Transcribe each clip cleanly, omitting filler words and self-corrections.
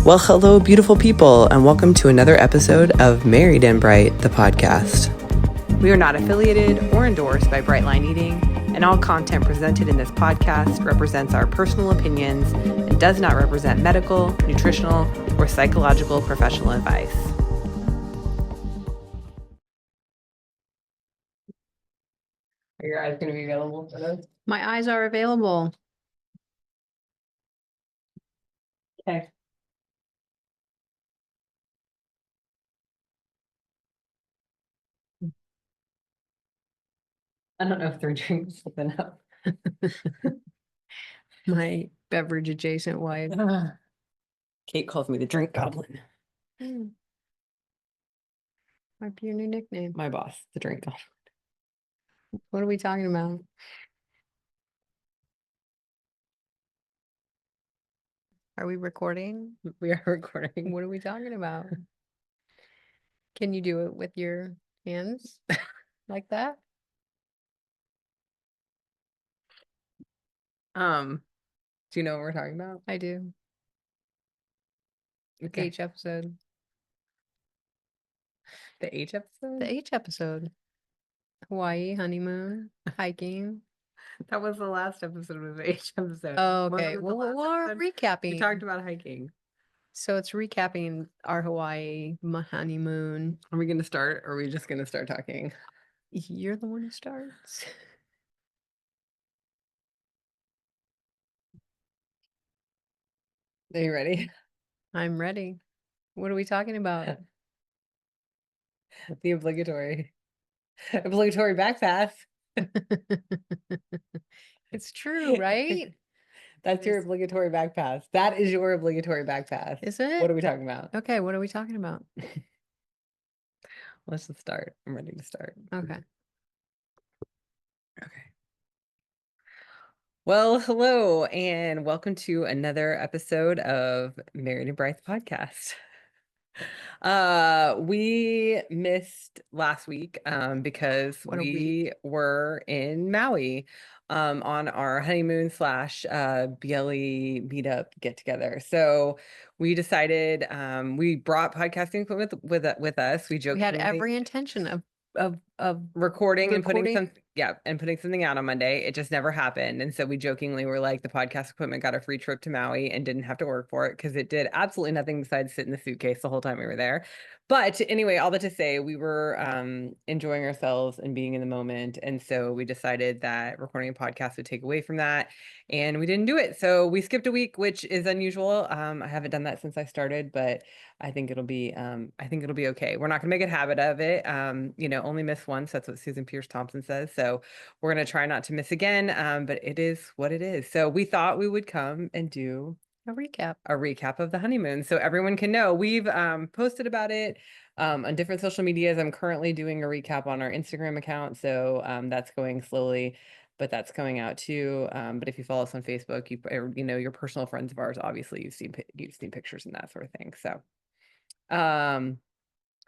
Well, hello, beautiful people, and welcome to another episode of Married and Bright, the podcast. We are not affiliated or endorsed by Brightline Eating, and all content presented in this podcast represents our personal opinions and does not represent medical, nutritional, or psychological professional advice. Are your eyes going to be available for this? My eyes are available. Okay. I don't know if 3 drinks is enough. My beverage adjacent wife. Kate calls me the drink goblin. Might be your new nickname. My boss, the drink goblin. What are we talking about? Are we recording? We are recording. What are we talking about? Can you do it with your hands like that? Do you know what we're talking about? I do. Okay. H episode. The H episode? The H episode. Hawaii, honeymoon, hiking. That was the last episode of the H episode. Oh, What okay. was the Well, last we're episode? We recapping. talked about hiking. So it's recapping our Hawaii honeymoon. Are we going to start or are we just going to start talking? You're the one who starts. Are you ready? I'm ready. What are we talking about? The obligatory back pass. It's true, right? That's your obligatory back pass. That is your obligatory back pass. Is it? What are we talking about? Okay, what are we talking about? Let's just start. I'm ready to start. Okay. Okay. Well, hello, and welcome to another episode of Married and Bright podcast. We missed last week because we were in Maui on our honeymoon / BLE meetup get together. So we decided we brought podcasting equipment with us. We had every intention of recording and putting something out on Monday. It just never happened. And so we jokingly were like, the podcast equipment got a free trip to Maui and didn't have to work for it because it did absolutely nothing besides sit in the suitcase the whole time we were there. But anyway, all that to say, we were enjoying ourselves and being in the moment. And so we decided that recording a podcast would take away from that. And we didn't do it. So we skipped a week, which is unusual. I haven't done that since I started, but I think it'll be okay. We're not gonna make a habit of it. Only miss once. That's what Susan Pierce Thompson says. So we're gonna try not to miss again. But it is what it is. So we thought we would come and do a recap of the honeymoon so everyone can know. We've posted about it on different social medias. I'm currently doing a recap on our Instagram account. So that's going slowly, but that's coming out too. But if you follow us on Facebook, your personal friends of ours, obviously you've seen pictures and that sort of thing. So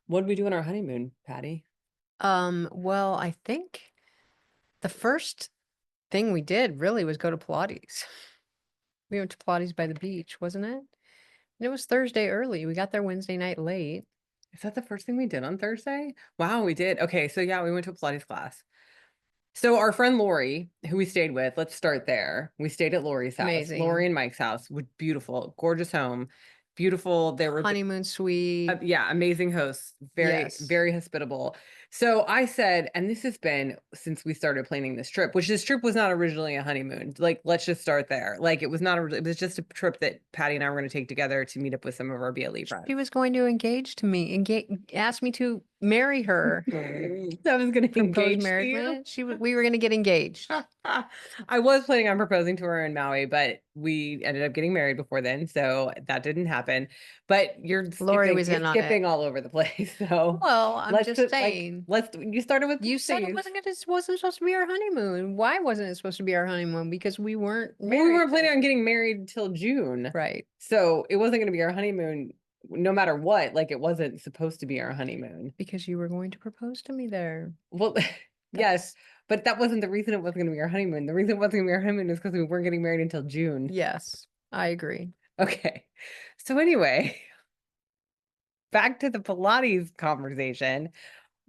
what did we do on our honeymoon, Patty? Well, I think the first thing we did really was go to Pilates. We went to Pilates by the beach, wasn't it? And it was Thursday early. We got there Wednesday night late. Is that the first thing we did on Thursday? Wow, we did. Okay, so yeah, we went to a Pilates class. So our friend Lori, who we stayed with, let's start there. We stayed at Lori's house. Amazing. Lori and Mike's house. Beautiful, gorgeous home. Beautiful. They were honeymoon suite. Yeah, amazing hosts. Very, very hospitable. So I said, and this has been since we started planning this trip, which this trip was not originally a honeymoon. Like, let's just start there. Like, it was just a trip that Patty and I were going to take together to meet up with some of our BLE friends. She was going to engage to me, ask me to marry her. I was going to engage marriage. We were going to get engaged. I was planning on proposing to her in Maui, but we ended up getting married before then, so that didn't happen. But Lori was skipping all over the place. So well, I'm just saying. You started with you said it wasn't supposed to be our honeymoon. Why wasn't it supposed to be our honeymoon? Because we weren't married. We weren't planning on getting married until June, right? So it wasn't going to be our honeymoon. No matter what, like, it wasn't supposed to be our honeymoon. Because you were going to propose to me there. Well, yes, but that wasn't the reason it wasn't going to be our honeymoon. The reason it wasn't going to be our honeymoon is because we weren't getting married until June. Yes, I agree. Okay. So anyway, back to the Pilates conversation.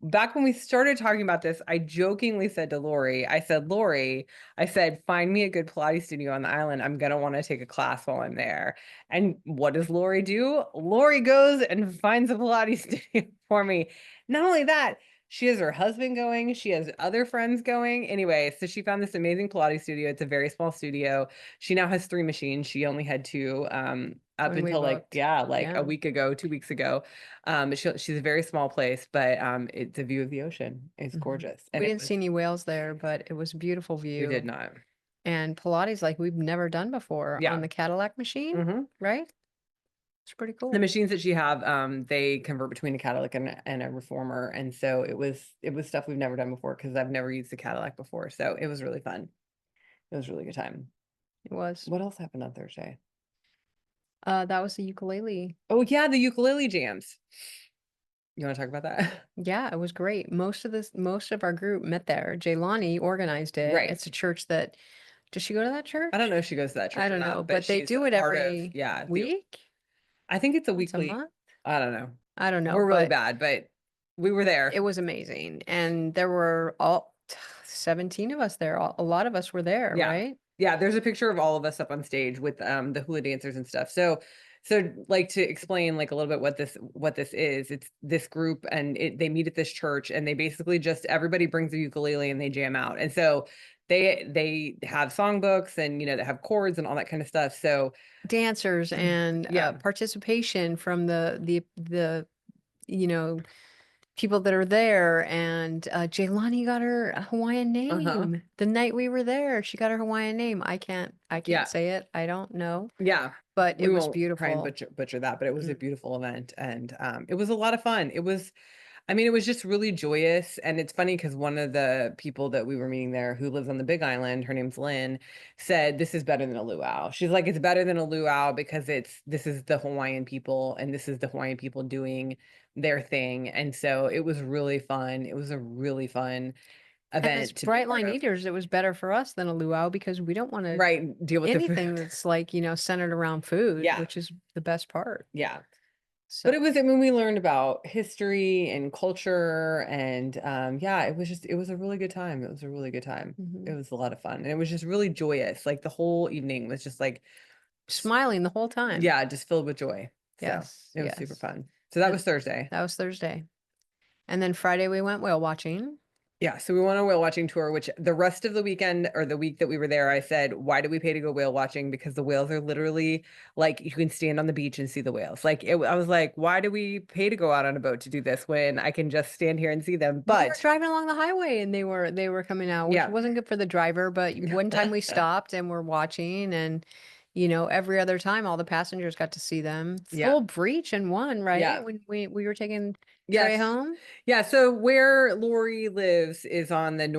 Back when we started talking about this, I jokingly said to Lori, I said, Lori, I said, find me a good Pilates studio on the island. I'm going to want to take a class while I'm there. And what does Lori do? Lori goes and finds a Pilates studio for me. Not only that, she has her husband going. She has other friends going. Anyway, so she found this amazing Pilates studio. It's a very small studio. She now has 3 machines. She only had 2 up When we until like, booked. yeah, like Yeah, a week ago, 2 weeks ago. She's a very small place, but it's a view of the ocean. It's gorgeous. And we it didn't was, see any whales there, but it was a beautiful we did view. not. And Pilates like we've never done before on Yeah. the Cadillac machine, Hmm. right? It's pretty The cool. machines that she have, they convert between a Cadillac and a reformer. And so it was stuff we've never done before because I've never used a Cadillac before. So it was really fun. It was a really good time. It was. What else happened on Thursday? That was the ukulele. Oh yeah, the ukulele jams. You want to talk about that? Yeah, it was great. Most of our group met there. Jaylani organized it. Right. It's a church that, does she go to that I don't church? know if she goes to that I church or don't know, not, but but they she's a do it part of, every yeah, week, I think it's a once a weekly, month. I don't know. I don't know, We're really but bad, but we were there. it was amazing. And there were all 17 of us there. A lot of us were there, Yeah. right? Yeah, there's a picture of all of us up on stage with the hula dancers and stuff. So like to explain like a little bit what this is, it's this group and they meet at this church and they basically just everybody brings a ukulele and they jam out. And so they have songbooks and they have chords and all that kind of stuff. So Dancers and yeah. participation from the you know people that are there. And Jaylani got her a Hawaiian Uh-huh. name the night we were there. She got her Hawaiian name. I can't Yeah. say it. I don't know, Yeah. but it We was won't try and beautiful. butcher that, but it was a Mm. beautiful event and it was a lot of fun. It was just really joyous. And it's funny because one of the people that we were meeting there who lives on the Big Island, her name's Lynn, said this is better than a luau. She's like, it's better than a luau because this is the Hawaiian people and this is the Hawaiian people doing their thing. And so it was really fun. It was a really fun And as event to be a bright part line of. eaters, it was better for us than a luau because we don't want to Right. Deal with the food. anything that's like, centered around food, Yeah. which is the best part. Yeah. But So, we learned about history and culture and yeah, it was a really good time. It was a really good time. It mhm. was a lot of fun. And it was just really joyous. Like the whole evening was just like Smiling the whole time. yeah, just filled with joy. So Yes, it was super yes. fun. So that And was Thursday. that was Thursday. And then Friday we went whale watching. Yeah, so we went on a whale watching tour, which the rest of the weekend or the week that we were there, I said, why do we pay to go whale watching? Because the whales are literally like you can stand on the beach and see the whales. I was like, why do we pay to go out on a boat to do this when I can just stand here and see them? We were But driving along the highway and they were coming out, which yeah. wasn't good for the driver, but one time we stopped and we're watching and every other time all the passengers got to see them. Yeah. Full breach in one, right? Yeah. When we were taking Trey Yes. home. Yeah. So where Lori lives is on the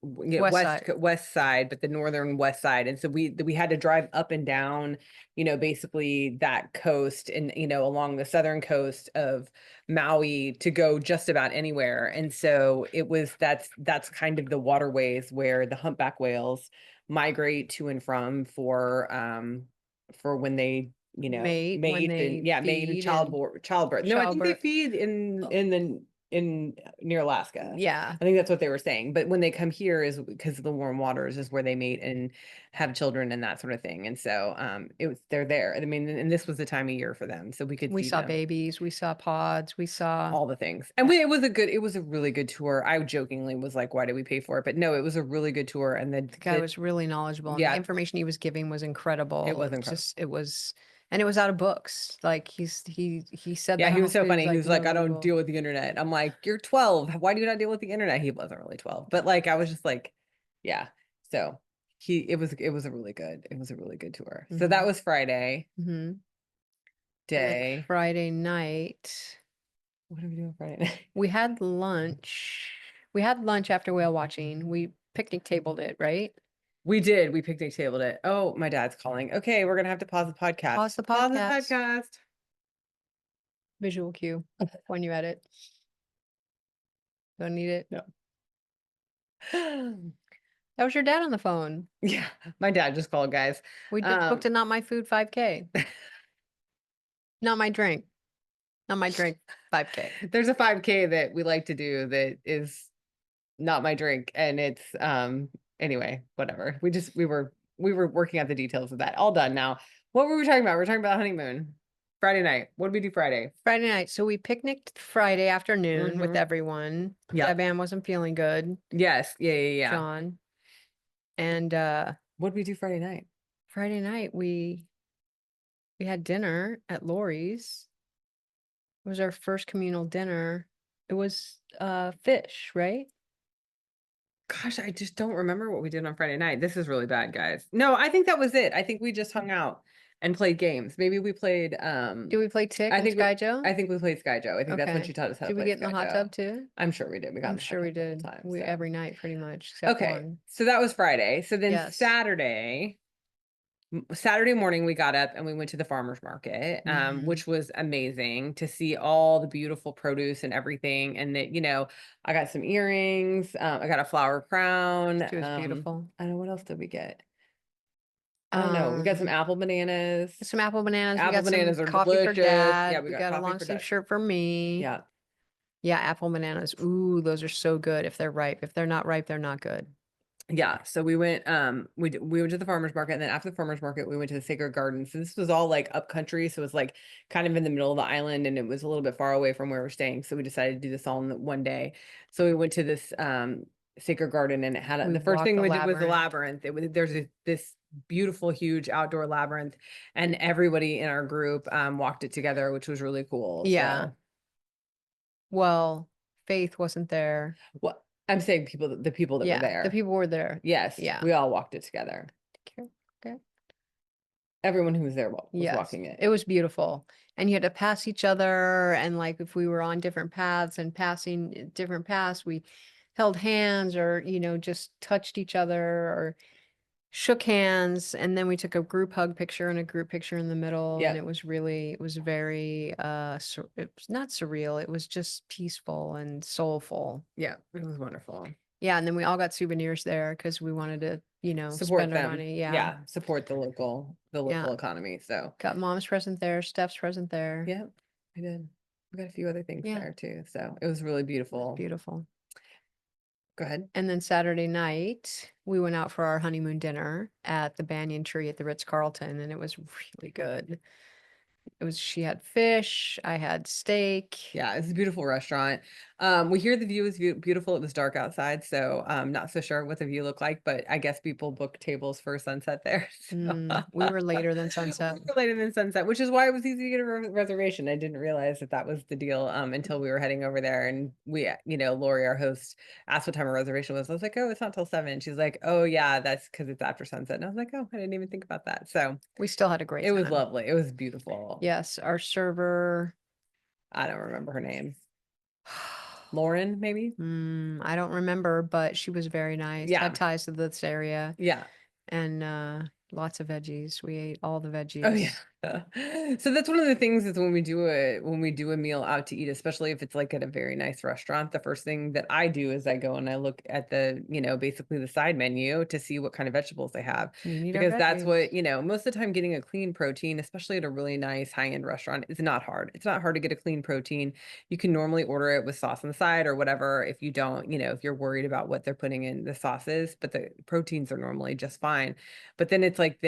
West side. west side, but the northern west side. And so we had to drive up and down, basically that coast and along the southern coast of Maui to go just about anywhere. And so that's kind of the waterways where the humpback whales migrate to and from for when they Mate when mate and they yeah, mate and feed and childbirth. No, I think they childbirth. feed in near Alaska. Yeah. I think that's what they were saying. But when they come here is because of the warm waters is where they mate and have children and that sort of thing. And so they're there. I mean, and this was the time of year for them. So we could We see saw them, babies, we saw pods, we saw all the things. And it was a really good tour. I jokingly was like, why did we pay for it? But no, it was a really good tour. And the guy was really knowledgeable and the yeah, information he was giving was it incredible. was incredible. And it was out of books. Like he said Yeah, the he was house so food funny. was He like was like, no I don't Google. deal with the internet. I'm like, you're 12. Why do you not deal with the internet? He wasn't really 12. But like I was just like, yeah. So it was a really good tour. So that was Friday Mm-hmm. And then day. Friday night, What are we doing Friday night? we had lunch. We had lunch after whale watching. We picnic tabled it, right? We did. We picnic tabled it. Oh, my dad's calling. Okay, we're gonna have to pause the podcast. Pause the Pause the podcast. podcast. Visual cue when you edit. Don't need it. No. That was your dad on the phone. Yeah, my dad just called, guys. We just booked a Not My Food 5K. Not my drink. Not my drink. 5K. There's a 5K that we like to do that is not my drink, and it's anyway, whatever. We were working out the details of that. All done now. What were we talking about? We're talking about honeymoon. Friday night. What did we do Friday? Friday night. So we picnicked Friday afternoon with everyone. Yeah. Deb wasn't feeling good. Yes. Yeah. John. And what did we do Friday night? Friday night we had dinner at Lori's. It was our first communal dinner. It was fish, right? Gosh, I just don't remember what we did on Friday night. This is really bad, guys. No, I think that was it. I think we just hung out and played games. Maybe we played Did we play Tick and Sky Joe? I think we played Sky Joe. I think that's when Okay. she taught us how to Did we play get in the Sky hot Joe. tub too? I'm sure we did. We got in I'm the hot sure tub we a couple did. times, We so. every night pretty much, except Okay. one. So that was Friday. So then Yes. Saturday morning we got up and we went to the farmer's market, which was amazing to see all the beautiful produce and everything. And that, you know, I got some earrings, I got a flower crown. She was beautiful. I don't know, what else did we get? I don't know. We got some apple bananas. Some apple bananas. Apple We got bananas some are coffee delicious. for Dad. Yeah, we got a long sleeve shirt for me. Yeah. Yeah, apple bananas. Ooh, those are so good if they're ripe. If they're not ripe, they're not good. Yeah, so we went we went to the farmers market, and then after the farmers market we went to the Sacred Gardens. So this was all like up country, so it was like kind of in the middle of the island, and it was a little bit far away from where we're staying, so we decided to do this all in one day. So we went to this Sacred Garden, and it had the first thing we did was the labyrinth. This beautiful huge outdoor labyrinth, and everybody in our group walked it together, which was really cool. Yeah. So. Well, Faith wasn't there. What? I'm saying the people that were there. The people were there. Yes. Yeah. We all walked it together. Okay. Everyone who was there was walking it. It was beautiful. And you had to pass each other. And like if we were on different paths and passing different paths, we held hands or, you know, just touched each other or shook hands. And then we took a group hug picture and a group picture in the middle. And it was very, it was not surreal. It was just peaceful and soulful. Yeah, it was wonderful. Yeah. And then we all got souvenirs there because we wanted to, you know, support spend them. our money. Yeah. Yeah. Support the local economy. So got Mom's present there, Steph's present there. Yeah, I did. We got a few other things there too. So it was really beautiful. Beautiful. Go ahead. And then Saturday night, we went out for our honeymoon dinner at the Banyan Tree at the Ritz-Carlton, and it was really good. She had fish, I had steak. Yeah, it's a beautiful restaurant. We hear the view is beautiful. It was dark outside, so not so sure what the view looked like, but I guess people book tables for sunset there. So. We were later than sunset. We were later than sunset, which is why it was easy to get a reservation. I didn't realize that was the deal until we were heading over there, and we, you know, Lori, our host, asked what time our reservation was. I was like, oh, it's not till 7. She's like, oh yeah, that's because it's after sunset. And I was like, oh, I didn't even think about that. So we still had a great time. It was lovely. It was beautiful. Yes, our server. I don't remember her name. Lauren, maybe? I don't remember, but she was very nice. Yeah. Had ties to this area. Yeah. And lots of veggies. We ate all the veggies. Oh yeah. So that's one of the things is when we do a meal out to eat, especially if it's like at a very nice restaurant, the first thing that I do is I go and I look at the, you know, basically the side menu to see what kind of vegetables they have. Because that's what, you know, most of the time getting a clean protein, especially at a really nice high-end restaurant, is not hard. It's not hard to get a clean protein. You can normally order it with sauce on the side or whatever if you don't, you know, if you're worried about what they're putting in the sauces, but the proteins are normally just fine. But then it's like,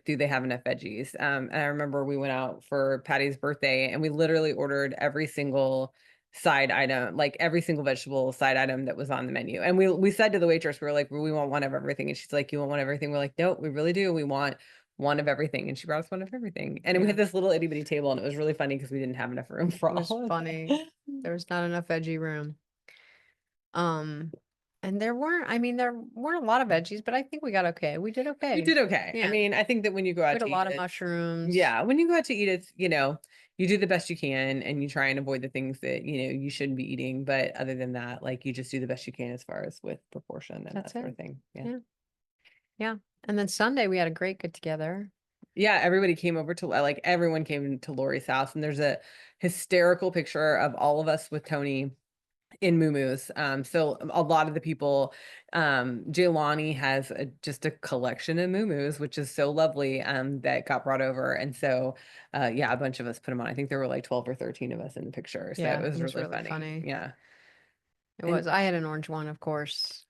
do they have enough veggies? And I remember we went out for Patty's birthday and we literally ordered every single side item, like every single vegetable side item that was on the menu. And we said to the waitress, we were like, we want one of everything. And she's like, you want one of everything? We're like, no, we really do. We want one of everything. And she brought us one of everything. And we had this little itty bitty table and it was really funny because we didn't have enough room for all. It was funny. There was not enough veggie room. And there weren't a lot of veggies, but I think we got okay. We did okay. We did okay. Yeah. I mean, I think that when you go out to eat, a lot of mushrooms. Yeah, when you go out to eat, it's, you know, you do the best you can and you try and avoid the things that, you know, you shouldn't be eating. But other than that, like you just do the best you can as far as with proportion and that sort of thing. Yeah. And then Sunday we had a great get together. Yeah, everybody came over to, like, everyone came to Lori's house, and there's a hysterical picture of all of us with Tony in muumuus. So a lot of the people, Jaylani has just a collection of muumuus, which is so lovely, that got brought over. And so, yeah, a bunch of us put them on. I think there were like 12 or 13 of us in the picture. So it Yeah, was it was really really funny. funny. Yeah. It And was. I had an orange one, of course,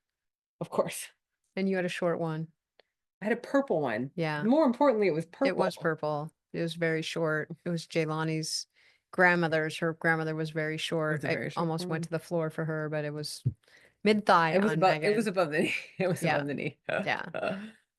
of course, and you had a short one. I had a purple one. Yeah, More importantly, it was it was purple. purple. It was very short. It was Jaylani's grandmother's. Her grandmother was very It short. was a I very short almost went one. to the floor for her, but it was mid-thigh on It was Megan. above the knee. It was Yeah, above the knee. yeah.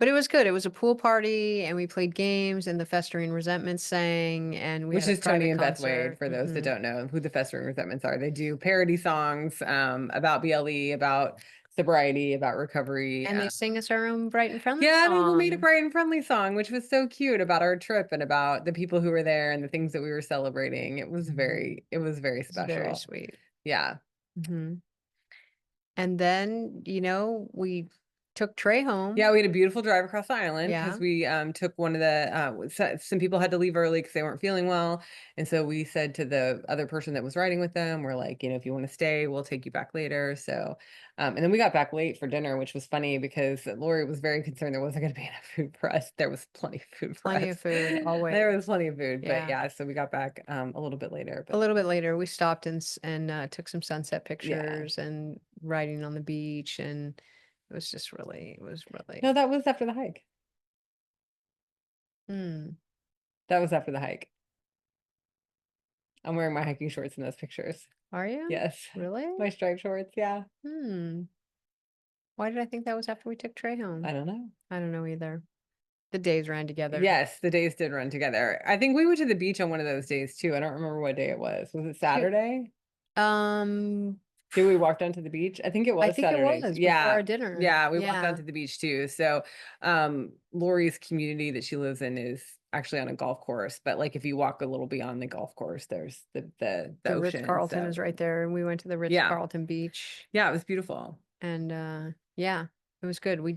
But it was good. It was a pool party, and we played games, and the Festering Resentment sang, and we Which had a is Tony private and Beth Wade, concert. for those that don't know who the Festering Resentments are. They do parody songs, about BLE, about sobriety, about recovery. And they sing us our own bright and friendly Yeah, they made a song. bright and friendly song, which was so cute, about our trip and about the people who were there and the things that we were celebrating. It was very It's very special. sweet. Yeah. hmm And then, we took Trey Yeah, home. we had a beautiful drive across the island Yeah. because we took one of the some people had to leave early because they weren't feeling well. And so we said to the other person that was riding with them, we're like, if you want to stay, we'll take you back later. So and then we got back late for dinner, which was funny because Lori was very concerned there wasn't going to be enough food for us. There was plenty of food for Plenty us. of food, There always. was plenty of food, but Yeah. yeah, so we got back a little bit later, A but little bit later, we stopped and took some sunset yeah. pictures and riding on the beach, and it was No, really, that was after the hike. hmm. That was after the hike. I'm wearing my hiking shorts in those pictures. Are you? Yes. Really? My striped shorts, yeah. Hmm. Why did I think that was after we took Trey I home? don't know. I don't know either. The days ran together. Yes, the days did run together. I think we went to the beach on one of those days too. I don't remember what day it was. Was it It- Saturday? Um, Did we walk down to the beach? I think it I was think it Saturday. was before Yeah. our dinner. Yeah, we walked down Yeah. to the beach too. So, Lori's community that she lives in is actually on a golf course, but like if you walk a little beyond the golf course, there's the The ocean. Ritz-Carlton So, is right there, and we went to the yeah. Ritz-Carlton beach, Yeah, it was beautiful. and yeah, it was good. We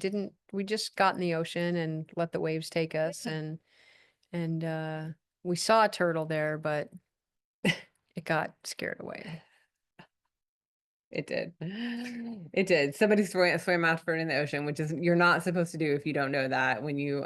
just got in the ocean and let the waves take us, and we saw a turtle there, but it got scared away. It did. It did. Somebody swam after it in the ocean, which is you're not supposed to do if you don't know that. When you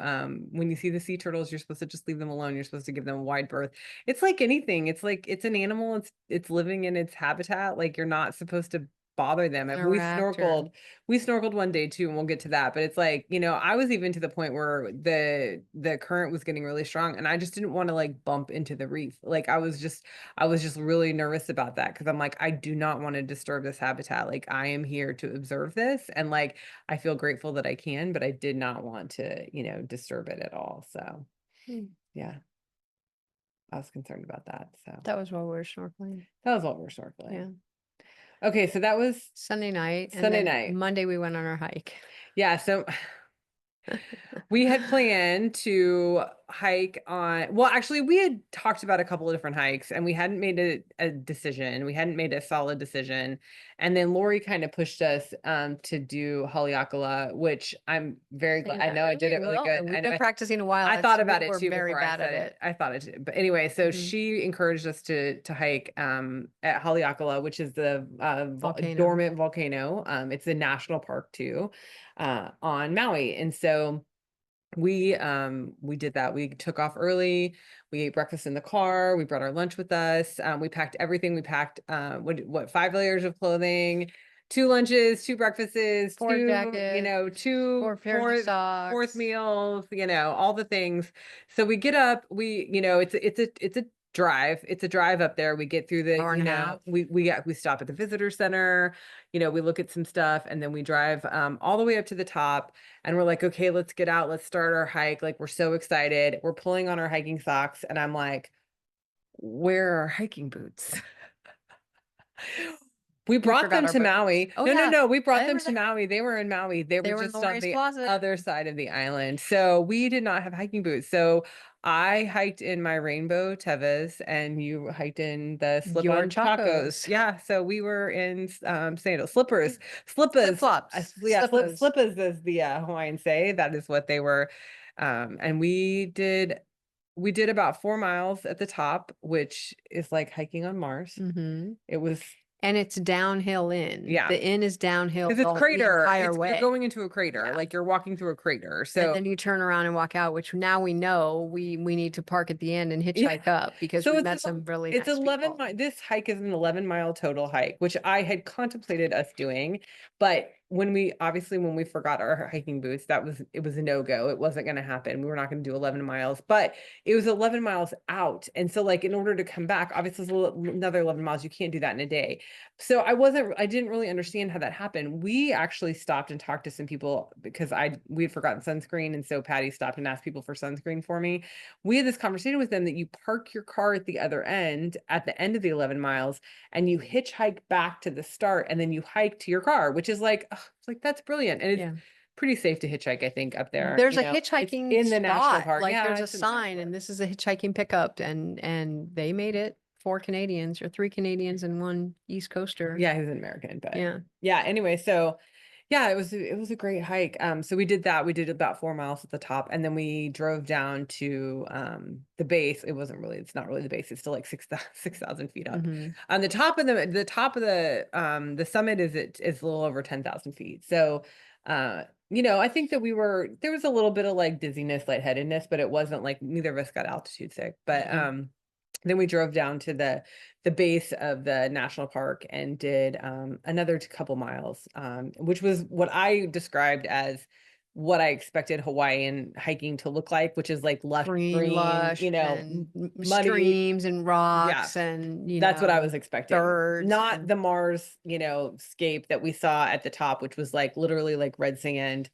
see the sea turtles, you're supposed to just leave them alone. You're supposed to give them a wide berth. It's like anything. It's like it's an animal. It's living in its habitat. Like you're not supposed to bother them. And Interact or we snorkeled one day too, and we'll get to that. But it's like, I was even to the point where the current was getting really strong, and I just didn't want to like bump into the reef. Like I was just really nervous about that because I'm like, I do not want to disturb this habitat. Like I am here to observe this, and like I feel grateful that I can, but I did not want to, disturb it at all. So Hmm. yeah, I was concerned about that. So That was while we were snorkeling. that was what we're snorkeling. Yeah. Okay, so that was Sunday night, and Sunday then night. Monday we went on our hike. Yeah, so we had planned to hike on, well, actually, we had talked about a couple of different hikes and we hadn't made a decision. We hadn't made a solid decision. And then Lori kind of pushed us to do Haleakala, which I'm very glad. I know I did it really good. We've been practicing a while. I thought about it We're too very before I bad said at it. I thought it too. But anyway, so Mhm. she encouraged us to hike at Haleakala, which is the Volcano. dormant volcano. It's a national park too, on Maui. And so we did that. We took off early. We ate breakfast in the car. We brought our lunch with us. We packed everything. We packed 5 layers of clothing, 2 lunches, 2 breakfasts, 4 jackets, two 4 pairs of fourth socks. meals, all the things. So we get up, it's a drive. It's a drive up there. We get through the, Hour and a half. we stop at the visitor center, we look at some stuff, and then we drive all the way up to the top, and we're like, okay, let's get out. Let's start our hike. Like, we're so excited. We're pulling on our hiking socks, and I'm like, where are our hiking boots? We brought forgot them our to boots. Maui. Oh, No, no, yeah. no. We brought They them were to there. Maui. They were in Maui. They They were were in just on Lori's the closet. other side of the island. So we did not have hiking boots. So I hiked in my rainbow Tevas, and you hiked in the Your slip-on tacos. chacos. Yeah. So we were in sandals, slippers, slippas. Flip-flops. Yeah, Slippers. slippas, as the Hawaiians say. That is what they were. And we did about 4 miles at the top, which is like hiking on Mars. Mm-hmm. It was And it's downhill in. Yeah. The inn is downhill Because it's the crater, entire you're way. going into a crater, Yeah. like you're walking through a crater. And So then you turn around and walk out, which now we know we need to park at the end and yeah. hitchhike up because So we met some really it's nice 11 people. this hike is an 11-mile total hike, which I had contemplated us doing, but when we forgot our hiking boots, it was a no-go. It wasn't going to happen. We were not going to do 11 miles, but it was 11 miles out. And so like in order to come back, obviously it's another 11 miles. You can't do that in a day. So I didn't really understand how that happened. We actually stopped and talked to some people because we had forgotten sunscreen. And so Patty stopped and asked people for sunscreen for me. We had this conversation with them that you park your car at the other end, at the end of the 11 miles, and you hitchhike back to the start, and then you hike to your car, which is like, it's like, that's brilliant. And it's pretty safe to hitchhike, I think, up there. There's a it's hitchhiking in the national spot. park. Like Yeah, there's a it's in the national sign park. and this is a hitchhiking pickup and they made it. 4 Canadians or 3 Canadians and 1 East Coaster. Yeah, he was an American, but yeah. Anyway, so yeah, it was a great hike. So we did that. We did about 4 miles at the top, and then we drove down to the base. It's not really the base. It's still like 6,000 feet up. On the top of the summit is a little over 10,000 feet. So I think that there was a little bit of like dizziness, lightheadedness, but it wasn't like neither of us got altitude sick. But then we drove down to the base of the national park and did another couple miles, which was what I described as what I expected Hawaiian hiking to look like, which is like lush green, and muddy streams and rocks and that's what I was expecting. Birds Not the Mars, scape that we saw at the top, which was like literally like red sand.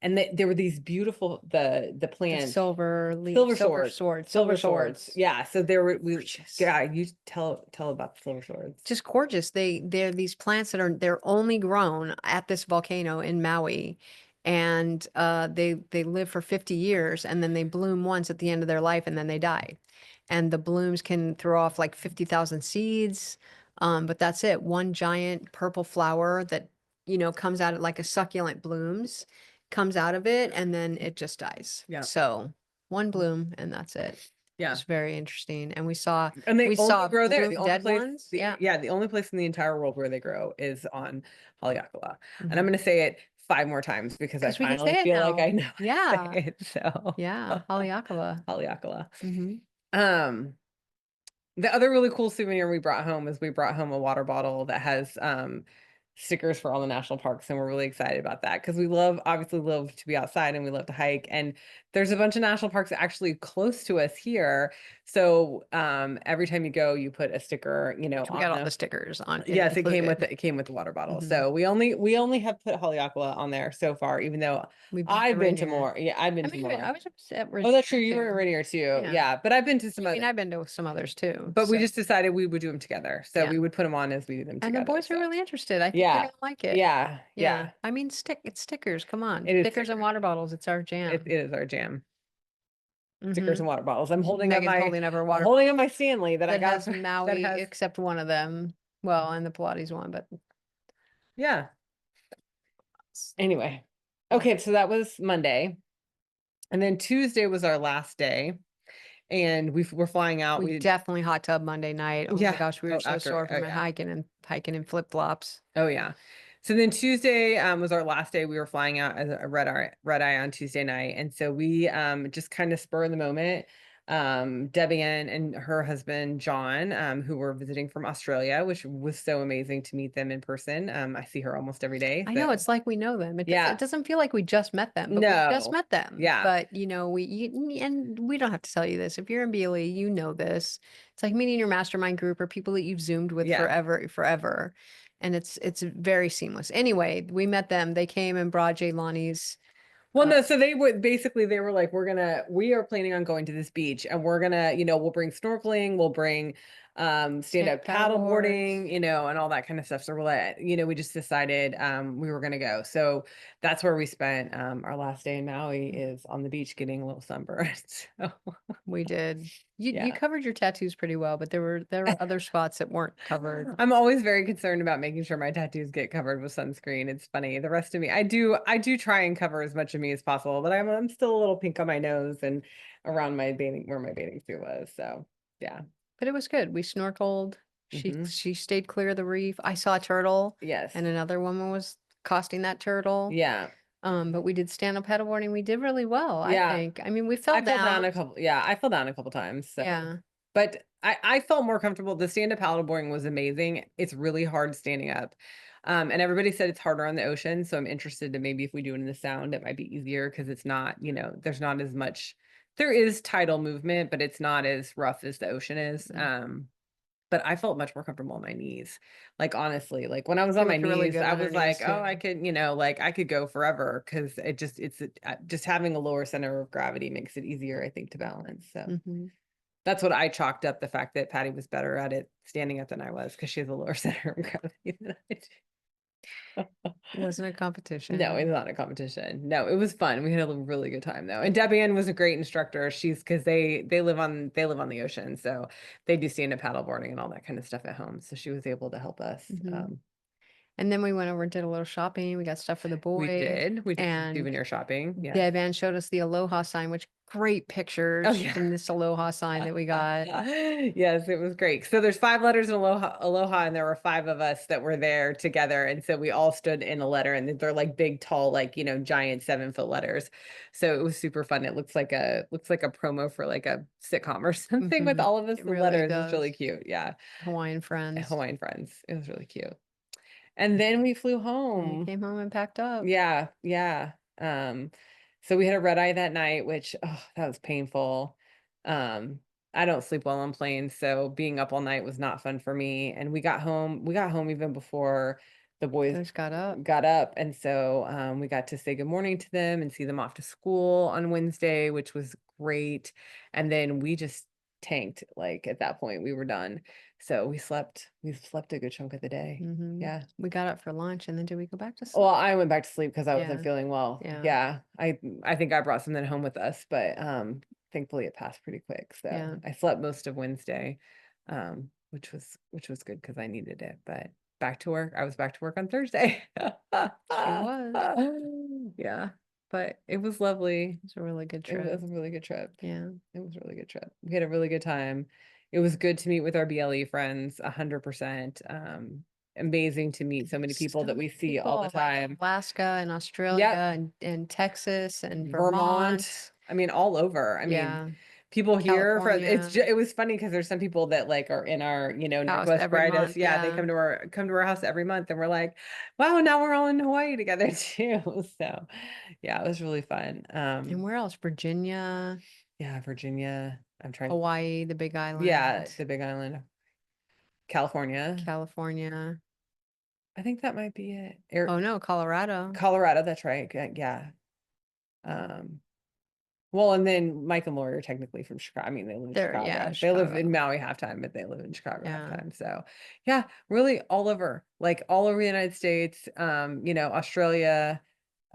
And there were these beautiful the plants, silver swords. Yeah, so there were you tell about the silver swords. Just gorgeous. They're these plants that they're only grown at this volcano in Maui, and they live for 50 years and then they bloom once at the end of their life and then they die. And the blooms can throw off like 50,000 seeds, but that's it. One giant purple flower that comes out of like a succulent blooms comes out of it and then it just dies. Yeah. So one bloom and that's it. Yeah. It's very interesting. And we saw grow there. The only dead place, ones. The only place in the entire world where they grow is on Haleakala. And I'm going to say it 5 more times because I finally feel like I know. Yeah. It, so Haleakala. Haleakala. The other really cool souvenir we brought home is we brought home a water bottle that has stickers for all the national parks, and we're really excited about that because we obviously love to be outside and we love to hike, and there's a bunch of national parks actually close to us here. So every time you go, you put a sticker, we got all the stickers on. Yes, it came with the water bottle. So we only have put Haleakala on there so far, even though I've been to more. Yeah, I've been to more. I was upset. Oh, that's true. You were in Rainier too. Yeah, but I've been to some. I've been to some others too. But we just decided we would do them together, so we would put them on as we do them together. And the boys are really interested. I think they're gonna like it. Yeah. I mean, it's stickers. Come on, stickers and water bottles. It's our jam. It is our jam. Stickers and water bottles. I'm holding up my Stanley that I got from Maui, except one of them. Well, and the Pilates one, but yeah. Anyway, okay, so that was Monday, and then Tuesday was our last day, and we're flying out. We definitely hot tub Monday night. Oh my gosh, we were so sore from hiking in flip flops. Oh yeah. So then Tuesday was our last day. We were flying out as a red eye on Tuesday night. And so we just kind of spur of the moment, Debbie and her husband, John, who were visiting from Australia, which was so amazing to meet them in person. I see her almost every day. I know, it's like we know them. It doesn't feel like we just met them, but we just met them. Yeah. But and we don't have to tell you this. If you're in BLE, you know this. It's like meeting your mastermind group or people that you've Zoomed with forever. And it's very seamless. Anyway, we met them. They came and brought Jaylani's. Well, no, so they were like, we are planning on going to this beach and we're gonna, we'll bring snorkeling, we'll bring stand-up paddleboarding, and all that kind of stuff. So we're like, we just decided we were gonna go. So that's where we spent our last day in Maui, is on the beach getting a little sunburned. So we did. You covered your tattoos pretty well, but there were other spots that weren't covered. I'm always very concerned about making sure my tattoos get covered with sunscreen. It's funny. The rest of me, I do try and cover as much of me as possible, but I'm still a little pink on my nose and around where my bathing suit was. So yeah. But it was good. We snorkeled. She stayed clear of the reef. I saw a turtle Yes. and another woman was accosting that turtle. Yeah. But we did stand-up paddleboarding. We did really well, I Yeah. think. I mean, we I fell fell down down. a couple. Yeah, I fell down a couple times. So. Yeah. But I felt more comfortable. The stand-up paddleboarding was amazing. It's really hard standing up. And everybody said it's harder on the ocean. So I'm interested to maybe if we do it in the sound, it might be easier because it's not, there's not as much, there is tidal movement, but it's not as rough as the ocean is. But I felt much more comfortable on my knees. Like, honestly, like when I was on my looked really knees, good I on her was like, knees, oh, I too. could, like I could go forever because it's just having a lower center of gravity makes it easier, I think, to balance. So that's what I chalked up the fact that Patty was better at it standing up than I was because she has a lower center of gravity than I do. It wasn't a competition. No, it's not a competition. No, it was fun. We had a really good time though. And Debbie Ann was a great instructor. She's because they live on the ocean, so they do stand up paddleboarding and all that kind of stuff at home. So she was able to help us. And then we went over and did a little shopping. We got stuff for the boys. We did some And souvenir shopping. Yeah. Deb Ann showed us the Aloha sign, which great pictures yeah. from this Aloha sign that we got. Yes, it was great. So there's 5 letters in Aloha, and there were 5 of us that were there together. And so we all stood in a letter, and they're like big, tall, like, giant 7-foot letters. So it was super fun. It looks like a promo for like a sitcom or something with all of us. It The really letters. does. It's really cute. Yeah. Hawaiian Friends. Hawaiian Friends. It was really cute. And then we flew And home. we came home and packed up. Yeah, yeah. So we had a red eye that night, which that was painful. I don't sleep well on planes, so being up all night was not fun for me. And we got home even before the boys got up. And so we got to say good morning to them and see them off to school on Wednesday, which was great. And then we just tanked. Like at that point, we were done. So we slept a good chunk of the day. Yeah. We got up for lunch, and then did we go back to sleep? Well, I went back to sleep because I wasn't Yeah. feeling well. Yeah. Yeah. I think I brought something home with us, but thankfully it passed pretty quick. So Yeah. I slept most of Wednesday, which was good because I needed it. But back to work. I was back to work on Thursday. She was. Yeah. But it was lovely. It was a really good trip. It was a really good trip. Yeah. It was a really good trip. We had a really good time. It was good to meet with our BLE friends, 100%. Amazing to meet so many people that we see all the time. Alaska and Australia and Texas and Vermont. I mean, all over. I mean, people here from it was funny because there's some people that like are in our, Northwest Brightest. Yeah, they come to our house every month, and we're like, wow, now we're all in Hawaii together too. So yeah, it was really fun. And where else? Virginia. Yeah, Virginia. I'm trying. Hawaii, the Big Island. Yeah, the Big Island. California. I think that might be it. Oh no, Colorado. That's right. Yeah. Well, and then Mike and Lori are technically from Chicago. I mean, they live in Chicago. Yeah, They live in Maui half time, but they live in Chicago half Yeah. time. So yeah, really all over, like all over the United States, Australia,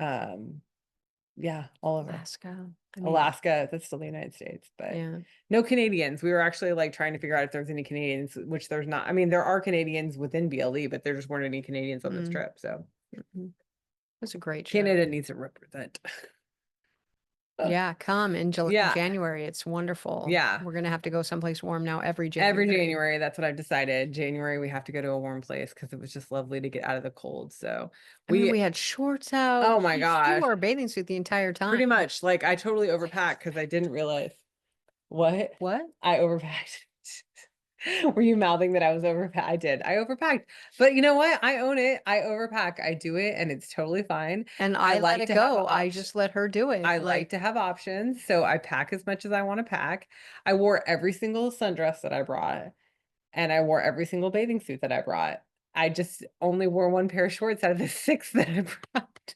yeah, all over. Alaska, that's still the United States, but no Canadians. We were actually like trying to figure out if there's any Canadians, which there's not. I mean, there are Canadians within BLE, but there just weren't any Canadians on this trip. So it was a great trip. Canada needs to represent. Yeah, come in Yeah. January. It's wonderful. Yeah. We're gonna have to go someplace warm now every January. Every January, that's what I've decided. January, we have to go to a warm place because it was just lovely to get out of the cold. So we had shorts out. Oh my gosh. You wore a bathing suit the entire time. Pretty much. Like I totally overpacked because I didn't realize. What? I overpacked. Were you mouthing that I was overpacked? I did. I overpacked. But you know what? I own it. I overpack. I do it and it's totally fine. And I let it go. I just let her do it. I like to have options. So I pack as much as I want to pack. I wore every single sundress that I brought. And I wore every single bathing suit that I brought. I just only wore 1 pair of shorts out of the 6 that I brought.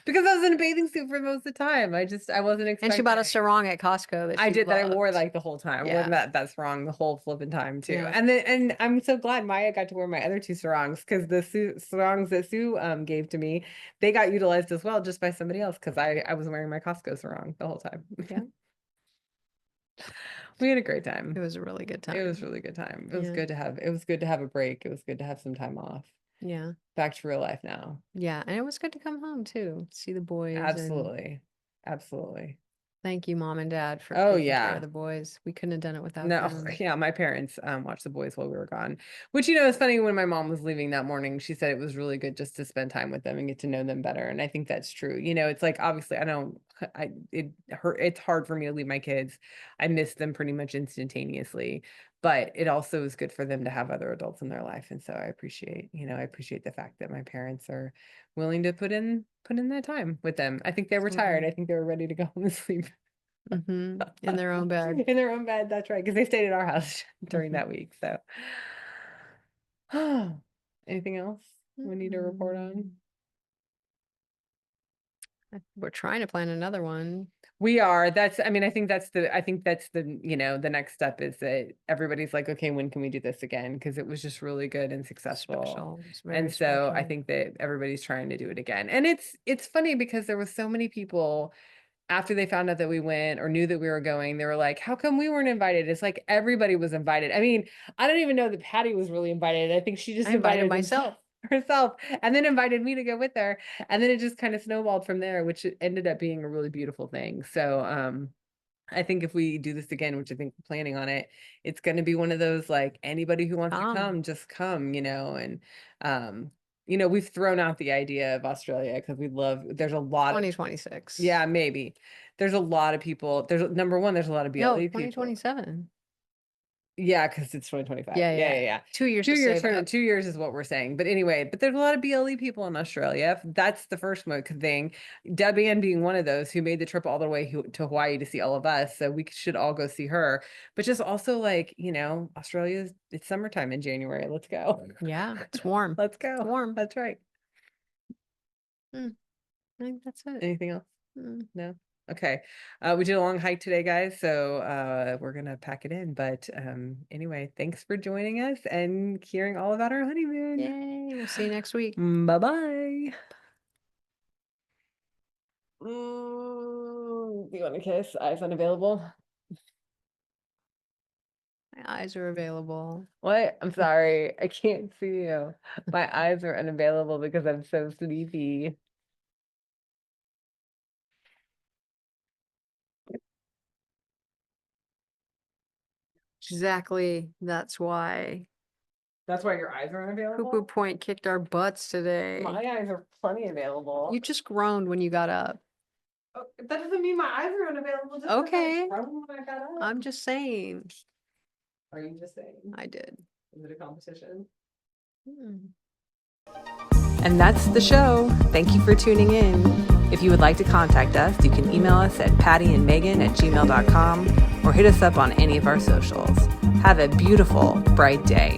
Because I was in a bathing suit for most of the time. I wasn't expecting. And she bought a sarong at Costco that I did that. I wore like the whole time. I wore that sarong the whole flipping time too. Yeah. And I'm so glad Maya got to wear my other 2 sarongs because the sarongs that Sue gave to me, they got utilized as well just by somebody else because I was wearing my Costco sarong the whole time. Yeah. We had a great time. It was a really good time. It was a really good time. It was good to have a break. It was good to have some time off. Yeah. Back to real life now. Yeah. And it was good to come home too. See the boys. Absolutely. Absolutely. Thank you, Mom and Dad, for Oh taking care yeah. of the boys. We couldn't have done it without No, them. yeah, my parents watched the boys while we were gone, which, it's funny. When my mom was leaving that morning, she said it was really good just to spend time with them and get to know them better. And I think that's true. It's like, obviously it's hard for me to leave my kids. I miss them pretty much instantaneously, but it also is good for them to have other adults in their life. And so I appreciate the fact that my parents are willing to put in that time with them. I think they were tired. I think they were ready to go home and sleep. In their own bed. In their own bed, that's right, because they stayed at our house during that week. So, anything else we need to report on? We're trying to plan another one. We are. I think that's the next step is that everybody's like, okay, when can we do this again? Because it was just really good and successful. Special. It's And very so I special. think that everybody's trying to do it again. And it's funny because there was so many people after they found out that we went or knew that we were going, they were like, how come we weren't invited? It's like everybody was invited. I mean, I don't even know that Patty was really invited. I think she just I invited invited myself. herself and then invited me to go with her. And then it just kind of snowballed from there, which ended up being a really beautiful thing. So, I think if we do this again, which I think we're planning on it, it's going to be one of those, like, anybody who wants to come, just come, and, we've thrown out the idea of Australia because there's a lot 2026. Yeah, maybe. There's a lot of people. Number one, there's a lot of BLE No, people. 2027. Yeah, because it's 2025. Yeah. 2 years. 2 years. To save 2 years is what we're saying. But anyway, there's a lot of BLE people in Australia. That's the first thing. Debbie Ann being one of those who made the trip all the way to Hawaii to see all of us. So we should all go see her. But just also, like, it's summertime in January. Let's go. Yeah, it's warm. Let's go. It's warm. That's right. I think that's it. Anything else? No. Okay. We did a long hike today, guys, so we're gonna pack it in. But anyway, thanks for joining us and hearing all about our honeymoon. Yay. We'll see you next week. Bye-bye. Do you want to kiss? Eyes unavailable. My eyes are available. What? I'm sorry. I can't see you. My eyes are unavailable because I'm so sleepy. Exactly. That's why. That's why your eyes are unavailable? Poo-poo Point kicked our butts today. My eyes are plenty available. You just groaned when you got up. Oh, that doesn't mean my eyes are unavailable. Just Okay. I groaned when I got up. I'm just saying. Are you just saying? I did. Is it a competition? And that's the show. Thank you for tuning in. If you would like to contact us, you can email us at pattyandmegan@gmail.com or hit us up on any of our socials. Have a beautiful, bright day.